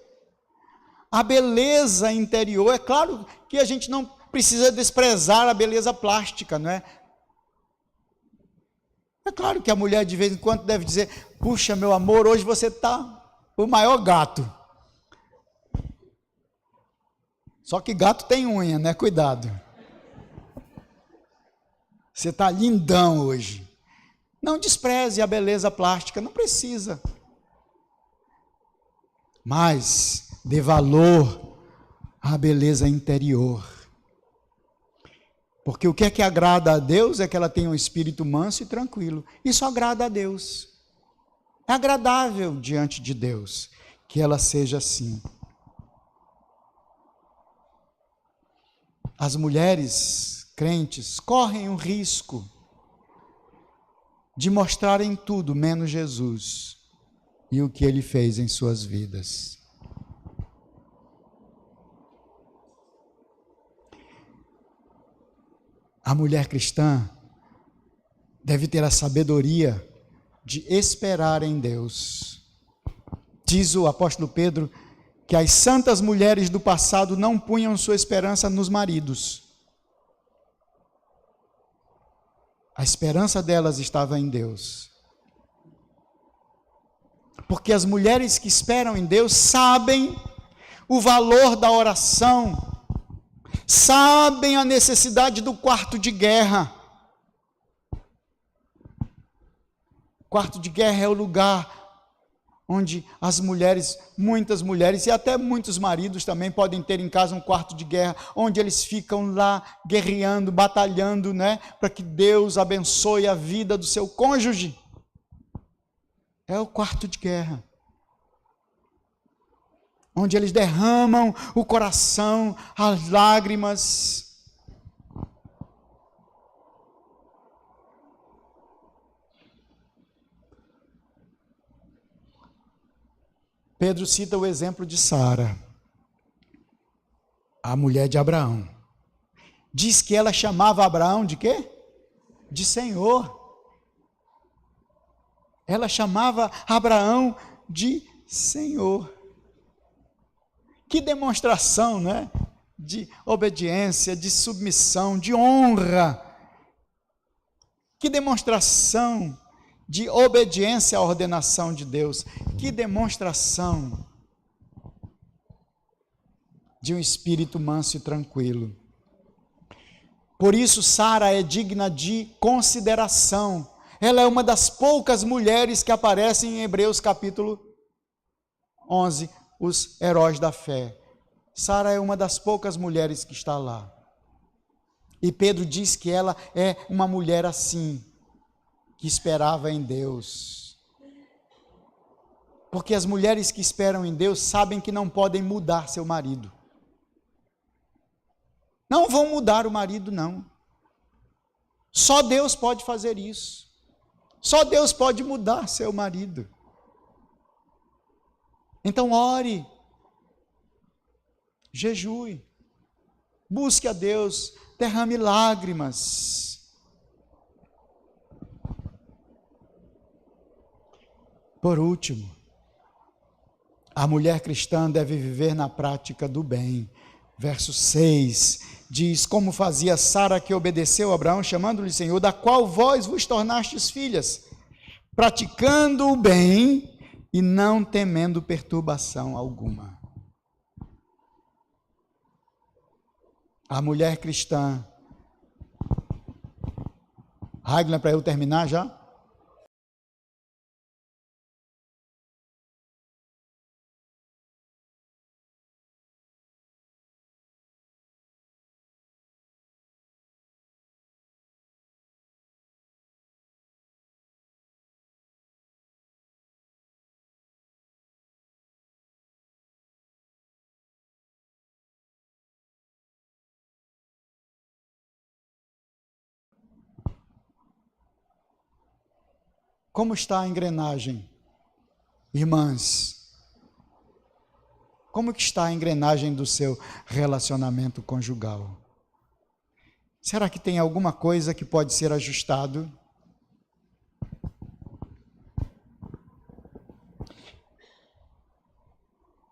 a beleza interior. É claro que a gente não precisa desprezar a beleza plástica, não é? É claro que a mulher de vez em quando deve dizer, puxa, meu amor, hoje você está o maior gato. Só que gato tem unha, né? Cuidado. Você está lindão hoje. Não despreze a beleza plástica, não precisa. Mas dê valor à beleza interior. Porque o que é que agrada a Deus é que ela tenha um espírito manso e tranquilo. Isso agrada a Deus. É agradável diante de Deus que ela seja assim. As mulheres crentes correm o risco de mostrarem tudo menos Jesus e o que ele fez em suas vidas. A mulher cristã deve ter a sabedoria de esperar em Deus. Diz o apóstolo Pedro que as santas mulheres do passado não punham sua esperança nos maridos. A esperança delas estava em Deus. Porque as mulheres que esperam em Deus sabem o valor da oração, sabem a necessidade do quarto de guerra. Quarto de guerra é o lugar onde as mulheres, muitas mulheres e até muitos maridos também podem ter em casa um quarto de guerra, onde eles ficam lá guerreando, batalhando, né, para que Deus abençoe a vida do seu cônjuge. É o quarto de guerra, onde eles derramam o coração, as lágrimas. Pedro cita o exemplo de Sara, a mulher de Abraão. Diz que ela chamava Abraão de quê? De Senhor. Ela chamava Abraão de Senhor. Que demonstração, né? De obediência, de submissão, de honra. Que demonstração de obediência à ordenação de Deus. Que demonstração de um espírito manso e tranquilo. Por isso, Sara é digna de consideração. Ela é uma das poucas mulheres que aparecem em Hebreus capítulo 11, os heróis da fé. Sara é uma das poucas mulheres que está lá. E Pedro diz que ela é uma mulher assim, que esperava em Deus. Porque as mulheres que esperam em Deus sabem que não podem mudar seu marido. Não vão mudar o marido, não. Só Deus pode fazer isso. Só Deus pode mudar seu marido. Então ore, jejue, busque a Deus, derrame lágrimas. Por último, a mulher cristã deve viver na prática do bem. Verso 6 diz: como fazia Sara, que obedeceu a Abraão, chamando-lhe Senhor, da qual vós vos tornastes filhas, praticando o bem e não temendo perturbação alguma. A mulher cristã. Ragnar, para eu terminar já? Como está a engrenagem, irmãs? Como que está a engrenagem do seu relacionamento conjugal? Será que tem alguma coisa que pode ser ajustado?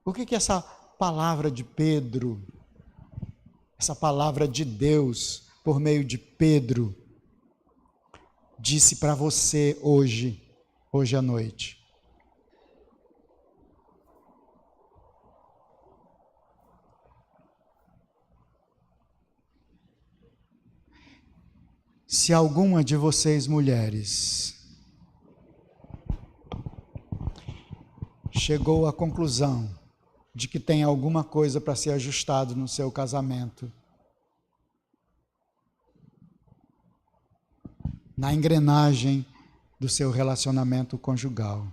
O que essa palavra de Pedro, essa palavra de Deus, por meio de Pedro, disse para você hoje à noite? Se alguma de vocês mulheres chegou à conclusão de que tem alguma coisa para ser ajustado no seu casamento, na engrenagem do seu relacionamento conjugal,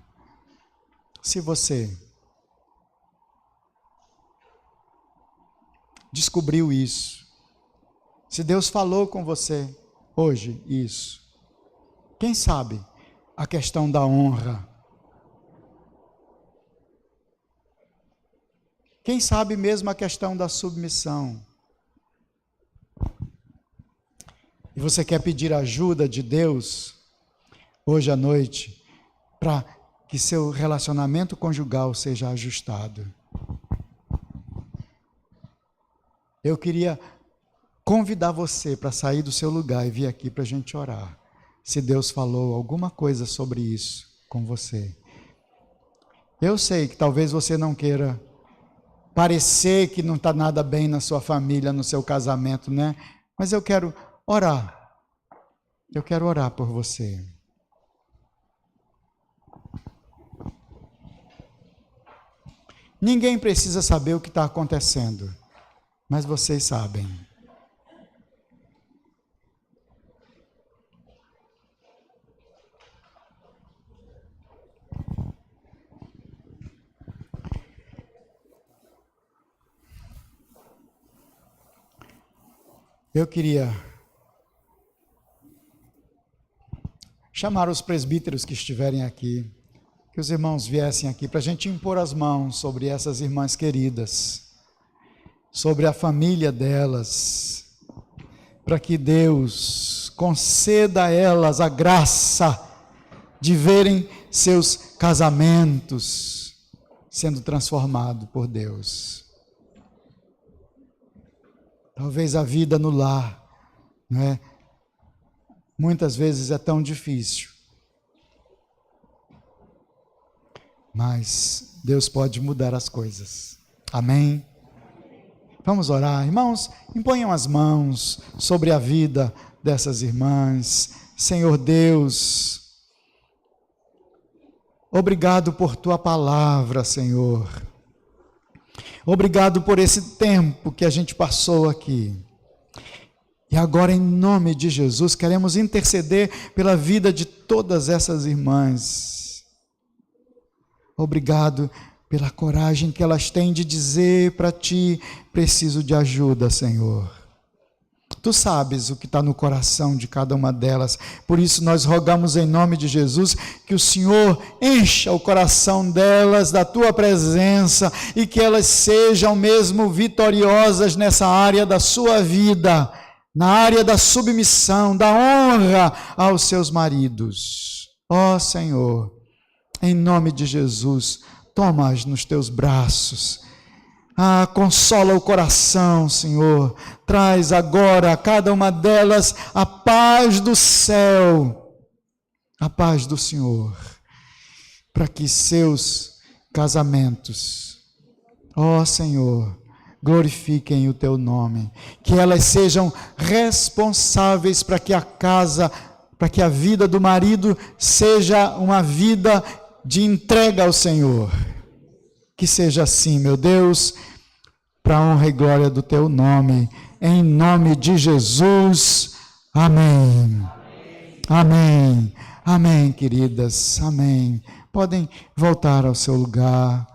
se você descobriu isso, Se Deus falou com você hoje isso, quem sabe a questão da honra? Quem sabe mesmo a questão da submissão? E você quer pedir ajuda de Deus hoje à noite para que seu relacionamento conjugal seja ajustado. Eu queria convidar você para sair do seu lugar e vir aqui para a gente orar. Se Deus falou alguma coisa sobre isso com você. Eu sei que talvez você não queira parecer que não está nada bem na sua família, no seu casamento, né? Mas eu quero orar. Eu quero orar por você. Ninguém precisa saber o que está acontecendo, mas vocês sabem. Eu queria chamar os presbíteros que estiverem aqui, que os irmãos viessem aqui para a gente impor as mãos sobre essas irmãs queridas, sobre a família delas, para que Deus conceda a elas a graça de verem seus casamentos sendo transformados por Deus. Talvez a vida no lar, não é? Muitas vezes é tão difícil. Mas Deus pode mudar as coisas. Amém? Vamos orar. Irmãos, imponham as mãos sobre a vida dessas irmãs. Senhor Deus, obrigado por tua palavra, Senhor. Obrigado por esse tempo que a gente passou aqui. E agora, em nome de Jesus, queremos interceder pela vida de todas essas irmãs. Obrigado pela coragem que elas têm de dizer para ti: preciso de ajuda, Senhor. Tu sabes o que está no coração de cada uma delas. Por isso nós rogamos em nome de Jesus que o Senhor encha o coração delas da tua presença e que elas sejam mesmo vitoriosas nessa área da sua vida, na área da submissão, da honra aos seus maridos. Ó Senhor, em nome de Jesus, toma-as nos teus braços. Consola o coração, Senhor. Traz agora a cada uma delas a paz do céu, a paz do Senhor, para que seus casamentos, ó Senhor, glorifiquem o teu nome, que elas sejam responsáveis para que a casa, para que a vida do marido seja uma vida de entrega ao Senhor. Que seja assim, meu Deus, para a honra e glória do teu nome, em nome de Jesus. Amém. Amém. Amém, queridas. Amém. Podem voltar ao seu lugar.